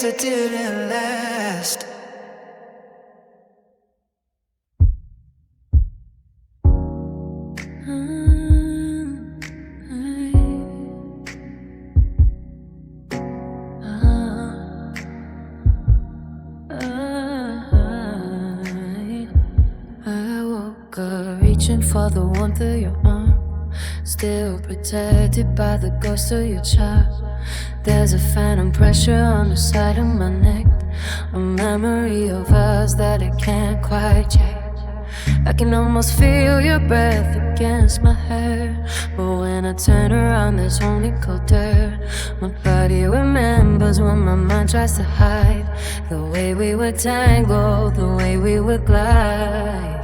That didn't last. I woke up reaching for the warmth of your arm, still protected by the ghost of your child. There's a phantom pressure on the side of my neck, a memory of us that I can't quite change. I can almost feel your breath against my hair, but when I turn around there's only cold dirt. My body remembers when my mind tries to hide the way we would tangle, the way we would glide.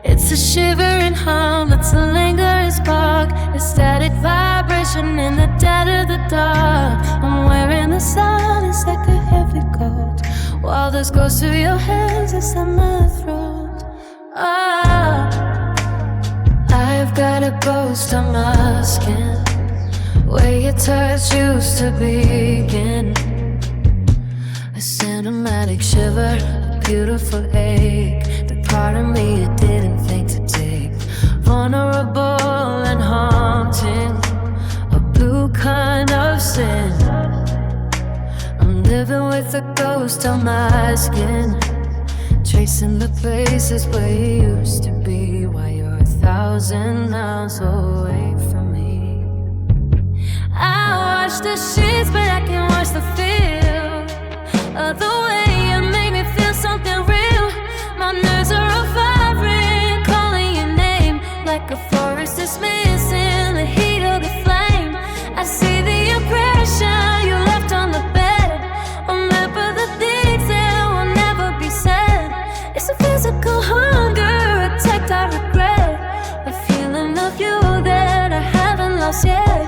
It's a shivering hum, it's a lingering spark, a static vibration in the dead of the dark. I'm wearing the silence like a heavy coat, while this goes through your hands inside my throat. I've got a ghost on my skin, where your touch used to begin. A cinematic shiver, a beautiful ache, the part of me you didn't think to take. Vulnerable and haunting, a blue kind of sin. I'm living with a ghost on my skin, tracing the places where you used to be, while you're 1,000 miles away from me. I wash the sheets, but I can't wash the feel of the way you made me feel something real. My nerves are on fire, calling your name like a forest is missing the heat of the flame. I see the impression you left on the bed, remember the things that will never be said. It's a physical hunger, a tactile regret, a feeling of you that I haven't lost yet.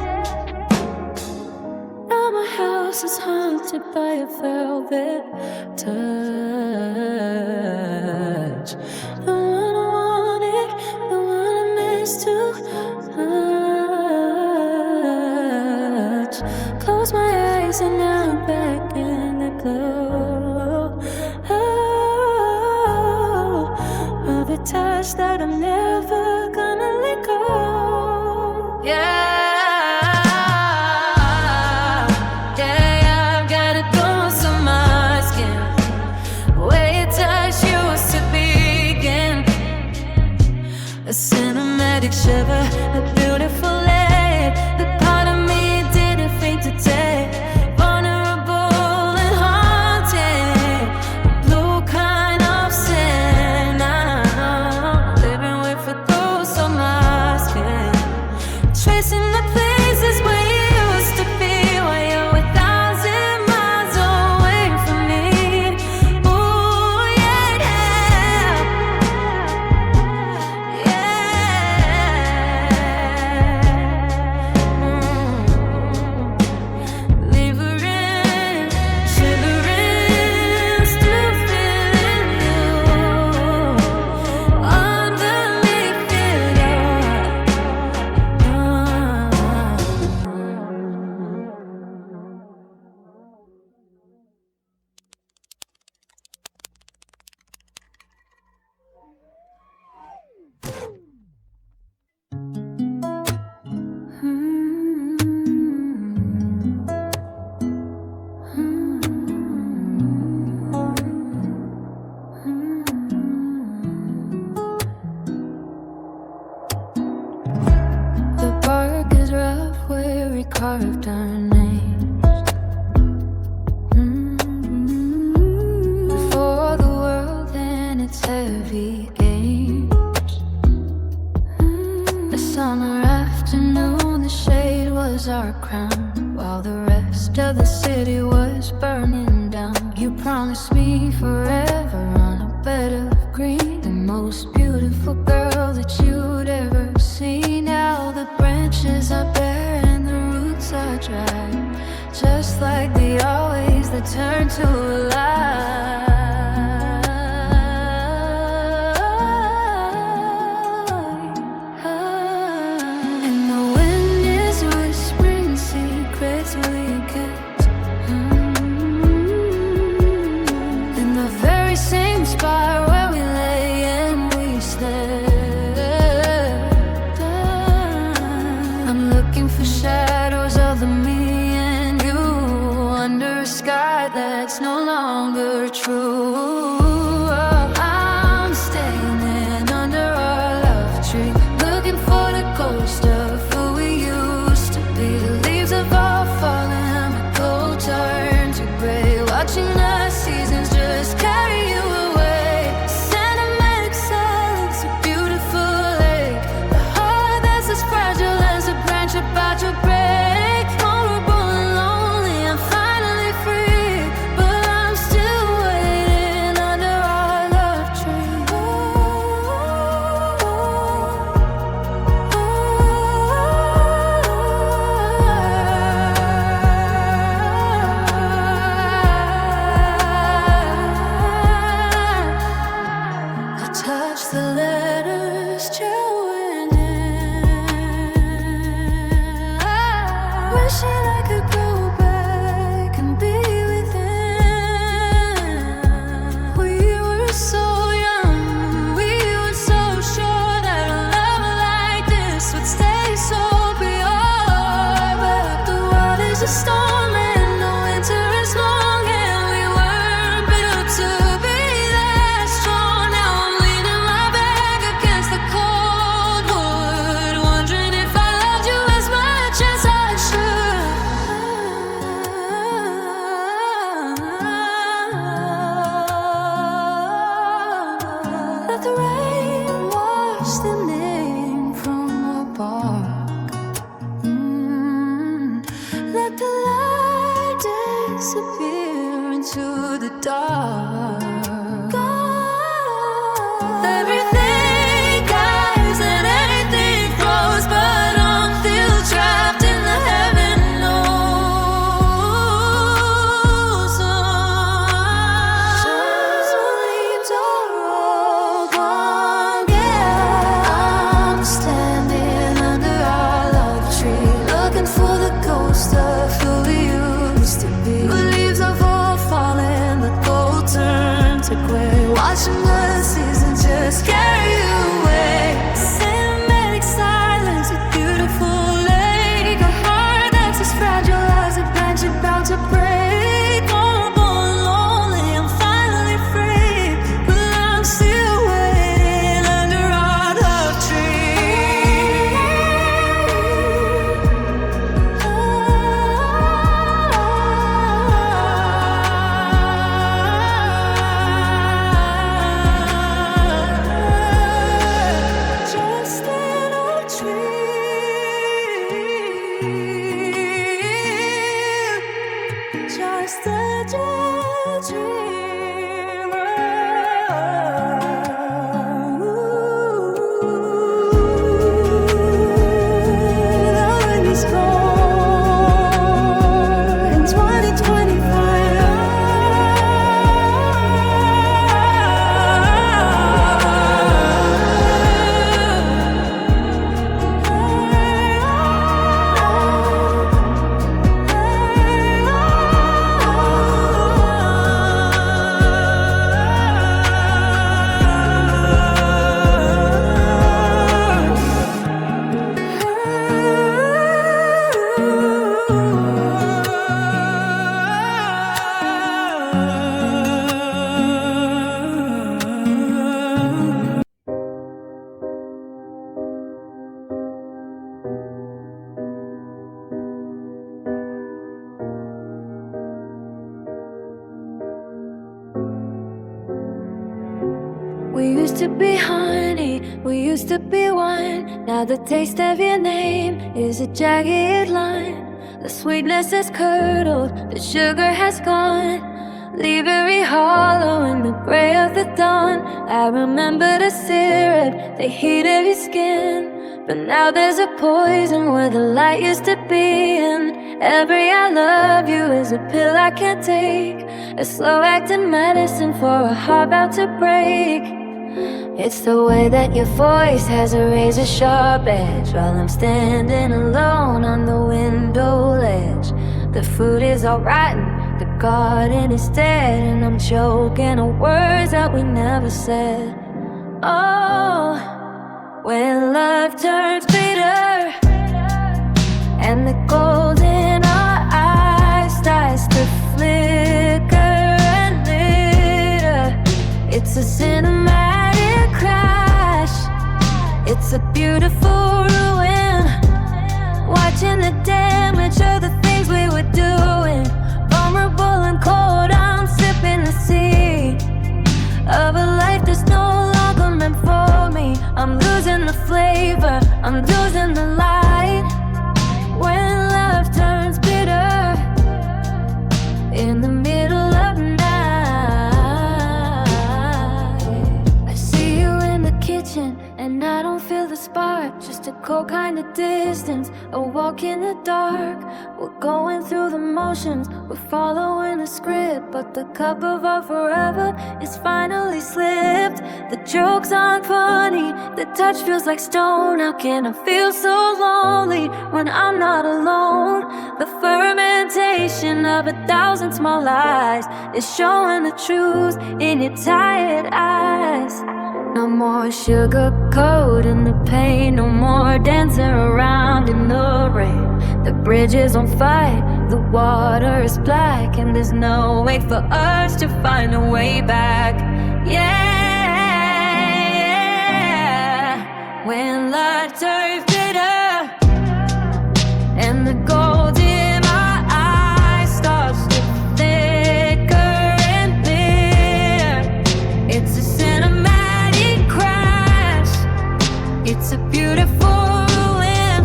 Now my house is haunted by a velvet touch, the one I wanted, the one I missed too much. Close my eyes and now I'm back in the glow of a touch that I'm never gonna let go. Yeah. A cinematic shiver, a beautiful ache, the part of me didn't think to take. Vulnerable and haunted, a blue kind of sin. I'm living with a ghost on my skin, tracing rest of the city was burning down. You promised me forever on a bed of green, the most beautiful girl that you'd ever seen. Now the branches are bare and the roots are dry, just like they always, they turn to a lie. That's no longer true. I'm standing under our love tree, looking for the ghost of who we used to be. The leaves have all fallen, my cold turned to gray, watching the seasons just carry you away. Cinematic silence, a beautiful lake, the heart that's as fragile as a branch about to break. We used to be honey, we used to be wine. Now the taste of your name is a jagged line. The sweetness is curdled, the sugar has gone. Leave every hollow in the gray of the dawn. I remember the syrup, the heat of your skin. But now there's a poison where the light used to be. And every I love you is a pill I can't take, a slow-acting medicine for a heart about to break. It's the way that your voice has a razor-sharp edge while I'm standing alone on the window ledge. The fruit is all rotten, the garden is dead, and I'm choking on words that we never said. Oh, when love turns bitter and the gold in our eyes starts to flicker and glitter, it's a cinematic crash, it's a beautiful ruin. Watching the damage of the things we were doing. Vulnerable and cold, I'm sipping the sea of a life that's no longer meant for me. I'm losing the flavor, I'm losing the light. When love turns bitter in the middle of the night, I see you in the kitchen and I don't feel the spark, just a cold kind of distance, a walk in the dark. We're going through the motions, we're following a script, but the cup of our forever is finally slipped. The jokes aren't funny, the touch feels like stone. How can I feel so lonely when I'm not alone? The fermentation of 1,000 small lies is showing the truth in your tired eyes. No more sugar coating the pain, no more dancing around in the rain. The bridge is on fire, the water is black, and there's no way for us to find a way back. Yeah, when love turns bitter and the gold in my eyes starts to flicker and clear, it's a cinematic crash, it's a beautiful ruin.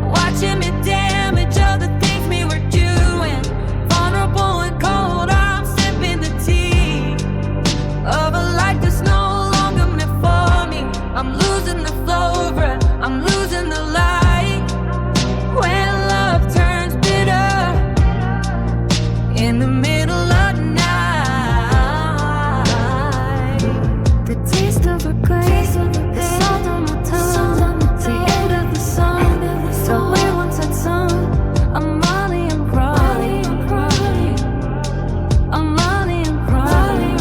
Watching me damage all the things we were doing. Vulnerable and cold, I'm sipping the tea of a life that's no longer meant for me. I'm losing the flavor, I'm losing the light. When love turns bitter in the middle of the night, the taste of regret, the salt on my tongue, the end of the song, the way once had sung. I'm Molly and crying, I'm Molly and crying.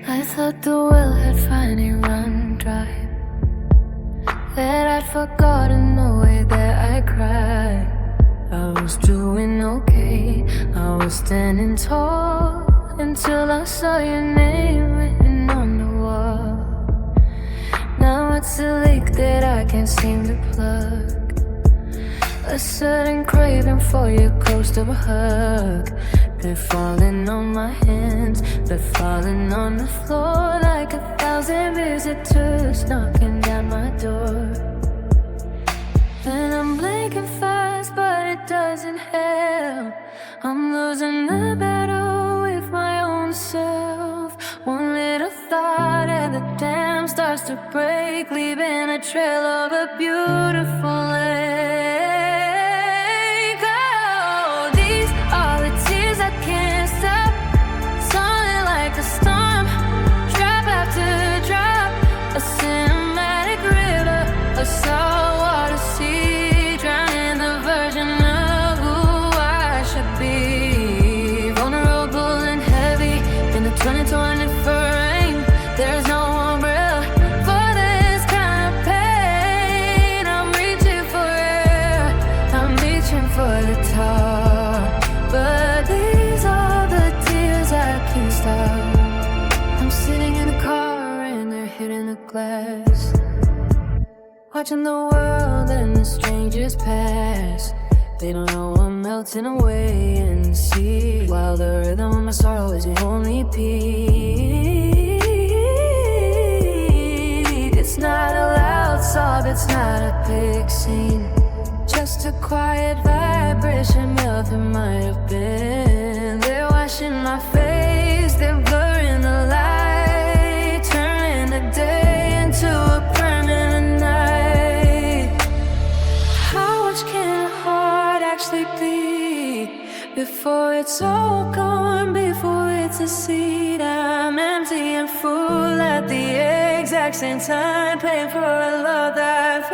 I thought the well had finally run dry, that I'd forgotten the way that I cried. I was doing okay, I was standing tall, until I saw your name written on the wall. Now it's a leak that I can't seem to plug, a sudden craving for your close to a hug. They're falling on my hands, they're falling on the floor like 1,000 visitors knocking down my door. And I'm blinking fast, but it doesn't help. I'm losing the battle with my own self. One little thought and the dam starts to break, leaving a trail of a beautiful lake. Oh, these are the tears I can't stop, sounding like a storm, drop after drop, a cinematic river, a saltwater sea, drowning the version of who I should be. turn into a different rain. There's no umbrella for this kind of pain. I'm reaching for air, I'm reaching for the top, but these are the tears I can't stop. I'm sitting in the car and they're hitting the glass, watching the world and the strangers pass. They don't know I'm melting away in the sea, while the rhythm of my sorrow is the only peace. It's not a loud sob, it's not a big scene, just a quiet vibration of it might have been. They're washing my face, they're blurring the light, turning the day into a permanent night. How much can a heart actually bleed before it's all gone, before it's a seed? I'm empty and full at the exact same time, paying for a love that